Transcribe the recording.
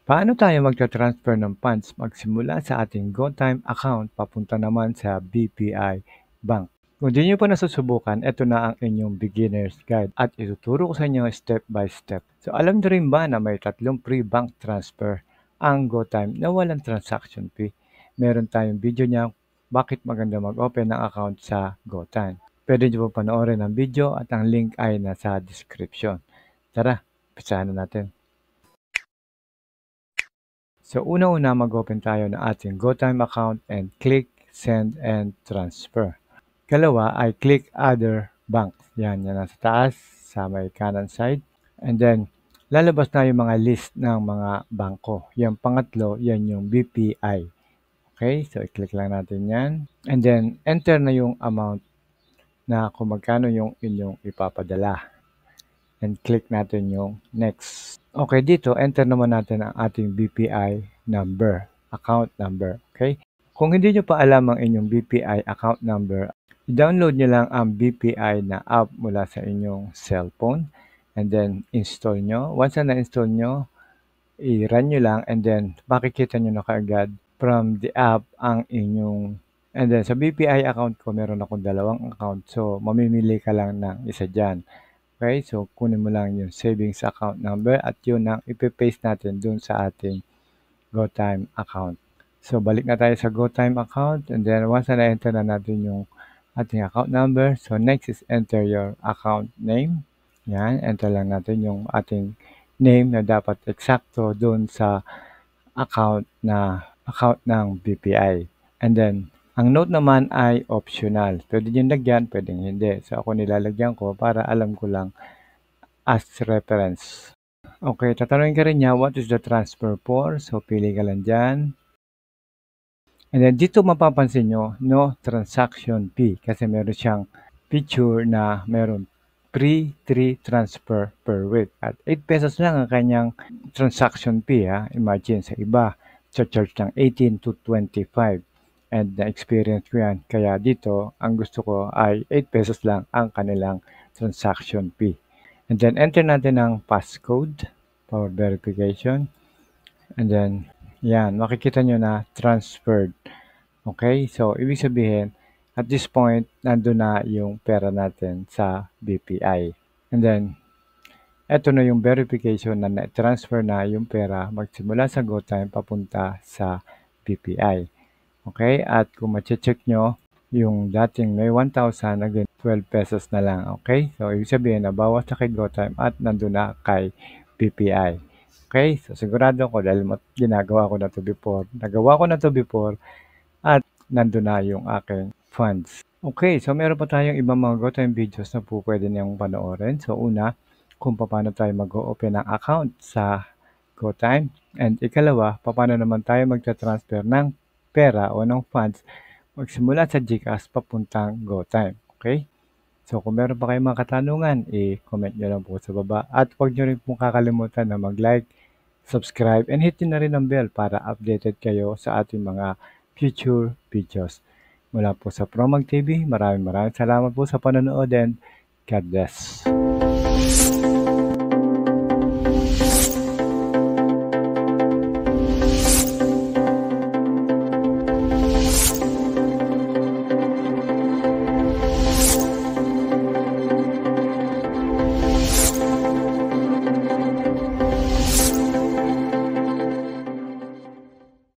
Paano tayo magta-transfer ng funds magsimula sa ating GoTime account papunta naman sa BPI Bank? Kung di nyo pa nasusubukan, ito na ang inyong beginner's guide at ituturo ko sa inyo step by step. So alam nyo rin ba na may 3 free bank transfer ang GoTime na walang transaction fee? Meron tayong video niya bakit maganda mag-open ng account sa GoTime. Pwede nyo pa panoorin ang video at ang link ay nasa description. Tara, pisahan na natin. So una-una mag-open tayo ng ating GoTime account and click Send and Transfer. Kalawa ay click Other Banks. Yan nasa taas sa may kanan side. And then lalabas na yung mga list ng mga bangko. Yung pangatlo, yan yung BPI. Okay, so i-click lang natin yan. And then enter na yung amount na kung magkano yung inyong ipapadala. And click natin yung next. Okay, dito enter naman natin ang ating BPI number, account number. Okay? Kung hindi nyo pa alam ang inyong BPI account number, i-download nyo lang ang BPI na app mula sa inyong cellphone and then install nyo. Once na na-install nyo, i-run nyo lang and then makikita nyo na kaagad from the app ang inyong. And then sa BPI account ko, meron akong 2 account. So, mamimili ka lang ng isa dyan. Okay, so kunin mo lang yung savings account number at yun ang ipipaste natin dun sa ating GoTime account. So balik na tayo sa GoTime account and then once na enter na natin yung ating account number, so next is enter your account name. Yan, enter lang natin yung ating name na dapat eksakto dun sa account ng BPI. And then ang note naman ay optional. Pwede nyo lagyan, pwedeng hindi. So ako nilalagyan ko para alam ko lang as reference. Okay, tatanungin ka rin niya, what is the transfer for? So pili ka lang dyan. And then dito mapapansin nyo, no transaction fee. Kasi meron siyang feature na meron free 3 transfer per week. At 8 pesos lang ang kanyang transaction fee. Imagine sa iba, charge ng 18 to 25. And na-experience ko yan. Kaya dito, ang gusto ko ay 8 pesos lang ang kanilang transaction fee. And then, enter natin ang passcode for verification. And then, yan, makikita nyo na transferred. Okay, so ibig sabihin, at this point, nandun na yung pera natin sa BPI. And then, eto na yung verification na na-transfer na yung pera magsimula sa GoTime papunta sa BPI. Okay, at kung ma-check nyo, yung dating may 1,000, again, 12 pesos na lang. Okay, so ibig sabihin na bawas na kay GoTime at nandun na kay BPI. Okay, so sigurado ko dahil ginagawa ko na to before, nagawa ko na to before at nandun na yung aking funds. Okay, so meron pa tayong ibang mga GoTime videos na po pwede niyong panoorin. So una, kung paano tayo mag-open ng account sa GoTime. And ikalawa, paano naman tayo magta-transfer ng pera o ng funds magsimula sa GCash papuntang GoTime. Okay? So kung meron pa kayong mga katanungan, i-comment nyo lang po sa baba. At huwag nyo rin pong kakalimutan na mag-like, subscribe, and hit nyo na rin ang bell para updated kayo sa ating mga future videos. Mula po sa Promag TV, maraming salamat po sa panonood and God bless.